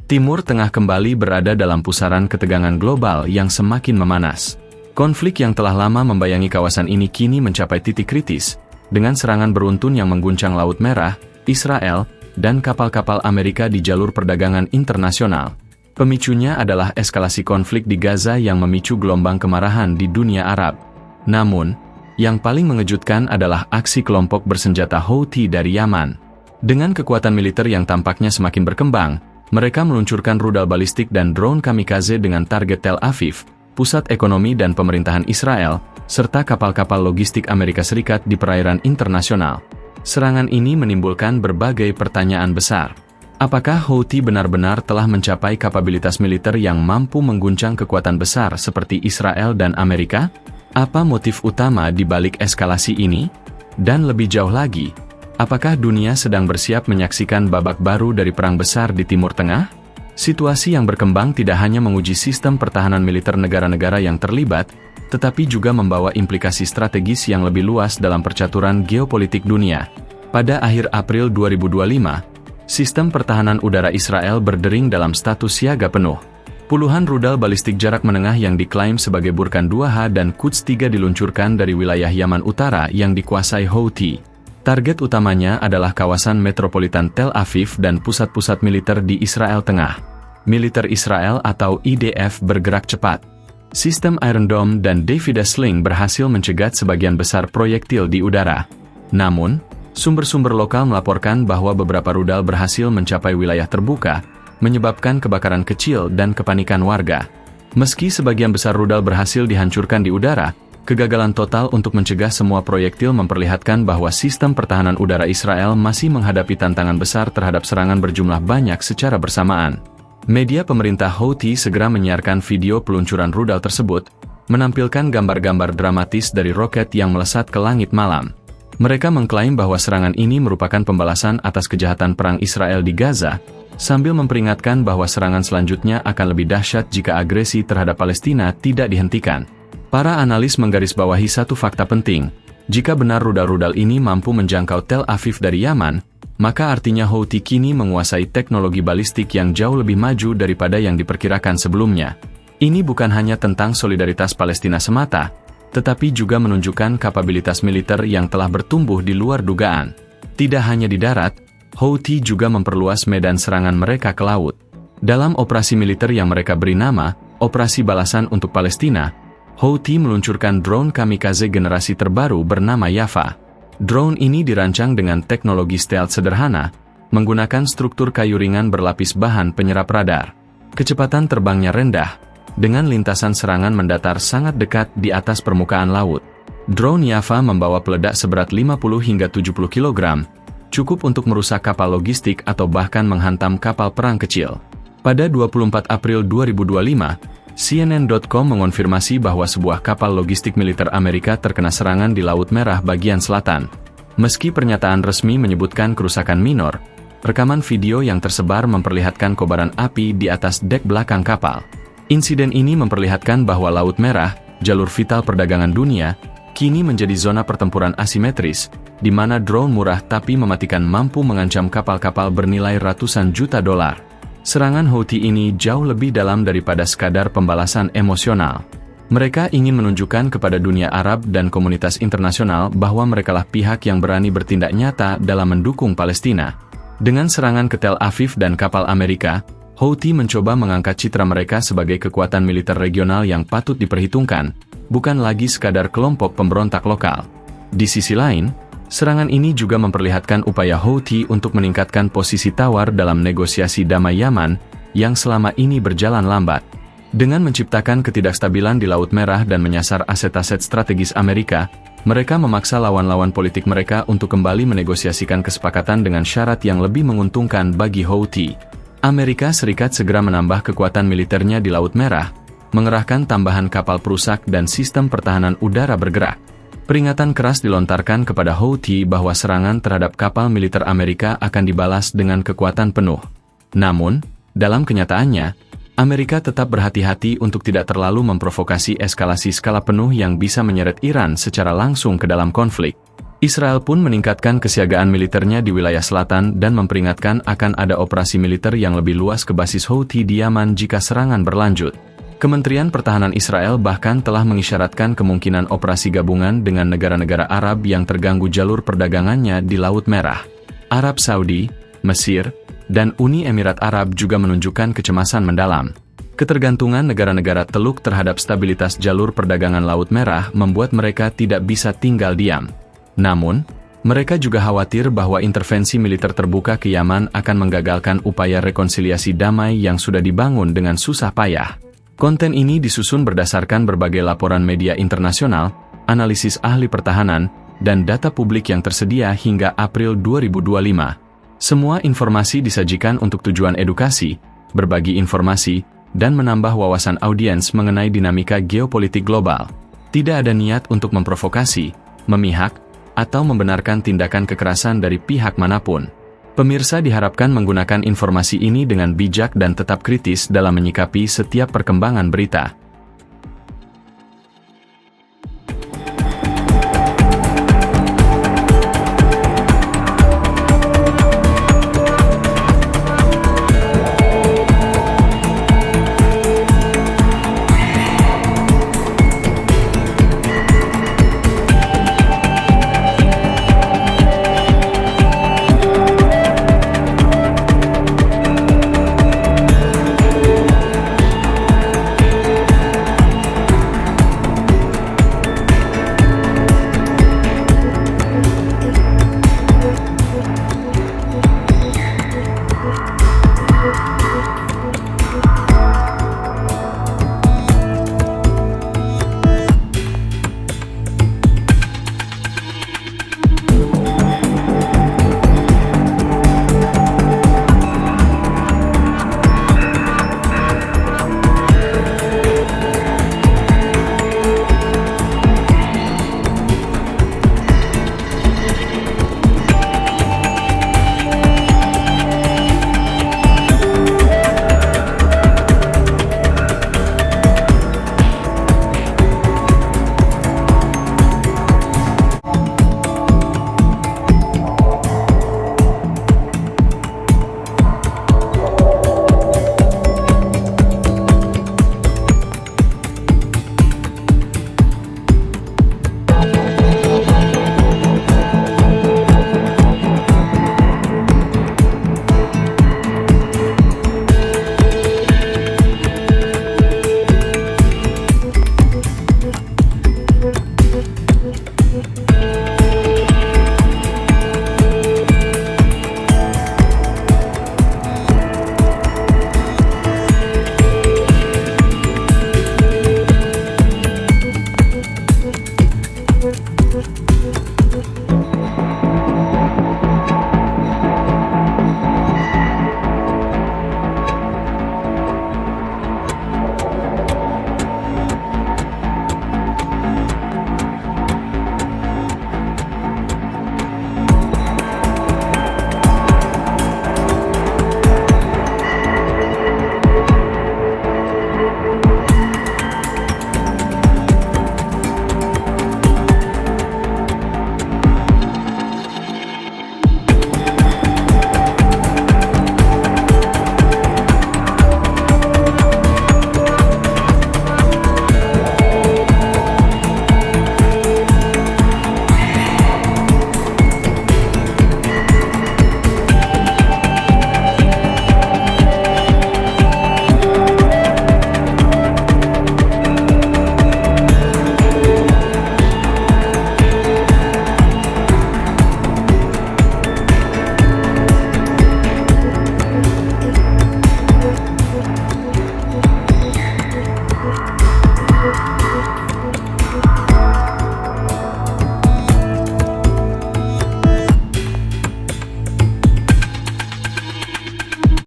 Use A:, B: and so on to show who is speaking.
A: Timur Tengah kembali berada dalam pusaran ketegangan global yang semakin memanas. Konflik yang telah lama membayangi kawasan ini kini mencapai titik kritis, dengan serangan beruntun yang mengguncang Laut Merah, Israel, dan kapal-kapal Amerika di jalur perdagangan internasional. Pemicunya adalah eskalasi konflik di Gaza yang memicu gelombang kemarahan di dunia Arab. Namun, yang paling mengejutkan adalah aksi kelompok bersenjata Houthi dari Yaman. Dengan kekuatan militer yang tampaknya semakin berkembang, mereka meluncurkan rudal balistik dan drone kamikaze dengan target Tel Aviv, pusat ekonomi dan pemerintahan Israel, serta kapal-kapal logistik Amerika Serikat di perairan internasional. Serangan ini menimbulkan berbagai pertanyaan besar. Apakah Houthi benar-benar telah mencapai kapabilitas militer yang mampu mengguncang kekuatan besar seperti Israel dan Amerika? Apa motif utama di balik eskalasi ini? Dan lebih jauh lagi, apakah dunia sedang bersiap menyaksikan babak baru dari perang besar di Timur Tengah? Situasi yang berkembang tidak hanya menguji sistem pertahanan militer negara-negara yang terlibat, tetapi juga membawa implikasi strategis yang lebih luas dalam percaturan geopolitik dunia. Pada akhir April 2025, sistem pertahanan udara Israel berdering dalam status siaga penuh. Puluhan rudal balistik jarak menengah yang diklaim sebagai Burkan 2H dan Quds 3 diluncurkan dari wilayah Yaman Utara yang dikuasai Houthi. Target utamanya adalah kawasan metropolitan Tel Aviv dan pusat-pusat militer di Israel Tengah. Militer Israel atau IDF bergerak cepat. Sistem Iron Dome dan Davidas Sling berhasil mencegat sebagian besar proyektil di udara. Namun, sumber-sumber lokal melaporkan bahwa beberapa rudal berhasil mencapai wilayah terbuka, menyebabkan kebakaran kecil dan kepanikan warga. Meski sebagian besar rudal berhasil dihancurkan di udara, kegagalan total untuk mencegah semua proyektil memperlihatkan bahwa sistem pertahanan udara Israel masih menghadapi tantangan besar terhadap serangan berjumlah banyak secara bersamaan. Media pemerintah Houthi segera menyiarkan video peluncuran rudal tersebut, menampilkan gambar-gambar dramatis dari roket yang melesat ke langit malam. Mereka mengklaim bahwa serangan ini merupakan pembalasan atas kejahatan perang Israel di Gaza, sambil memperingatkan bahwa serangan selanjutnya akan lebih dahsyat jika agresi terhadap Palestina tidak dihentikan. Para analis menggarisbawahi satu fakta penting, jika benar rudal-rudal ini mampu menjangkau Tel Aviv dari Yaman, maka artinya Houthi kini menguasai teknologi balistik yang jauh lebih maju daripada yang diperkirakan sebelumnya. Ini bukan hanya tentang solidaritas Palestina semata, tetapi juga menunjukkan kapabilitas militer yang telah bertumbuh di luar dugaan. Tidak hanya di darat, Houthi juga memperluas medan serangan mereka ke laut. Dalam operasi militer yang mereka beri nama, Operasi Balasan untuk Palestina, Houthi meluncurkan drone kamikaze generasi terbaru bernama Yafa. Drone ini dirancang dengan teknologi stealth sederhana, menggunakan struktur kayu ringan berlapis bahan penyerap radar. Kecepatan terbangnya rendah, dengan lintasan serangan mendatar sangat dekat di atas permukaan laut. Drone Yafa membawa peledak seberat 50 hingga 70 kg, cukup untuk merusak kapal logistik atau bahkan menghantam kapal perang kecil. Pada 24 April 2025, CNN.com mengonfirmasi bahwa sebuah kapal logistik militer Amerika terkena serangan di Laut Merah bagian selatan. Meski pernyataan resmi menyebutkan kerusakan minor, rekaman video yang tersebar memperlihatkan kobaran api di atas dek belakang kapal. Insiden ini memperlihatkan bahwa Laut Merah, jalur vital perdagangan dunia, kini menjadi zona pertempuran asimetris, di mana drone murah tapi mematikan mampu mengancam kapal-kapal bernilai ratusan juta dolar. Serangan Houthi ini jauh lebih dalam daripada sekadar pembalasan emosional. Mereka ingin menunjukkan kepada dunia Arab dan komunitas internasional bahwa merekalah pihak yang berani bertindak nyata dalam mendukung Palestina. Dengan serangan ke Tel Aviv dan kapal Amerika, Houthi mencoba mengangkat citra mereka sebagai kekuatan militer regional yang patut diperhitungkan, bukan lagi sekadar kelompok pemberontak lokal. Di sisi lain, serangan ini juga memperlihatkan upaya Houthi untuk meningkatkan posisi tawar dalam negosiasi damai Yaman yang selama ini berjalan lambat. Dengan menciptakan ketidakstabilan di Laut Merah dan menyasar aset-aset strategis Amerika, mereka memaksa lawan-lawan politik mereka untuk kembali menegosiasikan kesepakatan dengan syarat yang lebih menguntungkan bagi Houthi. Amerika Serikat segera menambah kekuatan militernya di Laut Merah, mengerahkan tambahan kapal perusak dan sistem pertahanan udara bergerak. Peringatan keras dilontarkan kepada Houthi bahwa serangan terhadap kapal militer Amerika akan dibalas dengan kekuatan penuh. Namun, dalam kenyataannya, Amerika tetap berhati-hati untuk tidak terlalu memprovokasi eskalasi skala penuh yang bisa menyeret Iran secara langsung ke dalam konflik. Israel pun meningkatkan kesiagaan militernya di wilayah selatan dan memperingatkan akan ada operasi militer yang lebih luas ke basis Houthi di Yaman jika serangan berlanjut. Kementerian Pertahanan Israel bahkan telah mengisyaratkan kemungkinan operasi gabungan dengan negara-negara Arab yang terganggu jalur perdagangannya di Laut Merah. Arab Saudi, Mesir, dan Uni Emirat Arab juga menunjukkan kecemasan mendalam. Ketergantungan negara-negara Teluk terhadap stabilitas jalur perdagangan Laut Merah membuat mereka tidak bisa tinggal diam. Namun, mereka juga khawatir bahwa intervensi militer terbuka ke Yaman akan menggagalkan upaya rekonsiliasi damai yang sudah dibangun dengan susah payah. Konten ini disusun berdasarkan berbagai laporan media internasional, analisis ahli pertahanan, dan data publik yang tersedia hingga April 2025. Semua informasi disajikan untuk tujuan edukasi, berbagi informasi, dan menambah wawasan audiens mengenai dinamika geopolitik global. Tidak ada niat untuk memprovokasi, memihak, atau membenarkan tindakan kekerasan dari pihak manapun. Pemirsa diharapkan menggunakan informasi ini dengan bijak dan tetap kritis dalam menyikapi setiap perkembangan berita.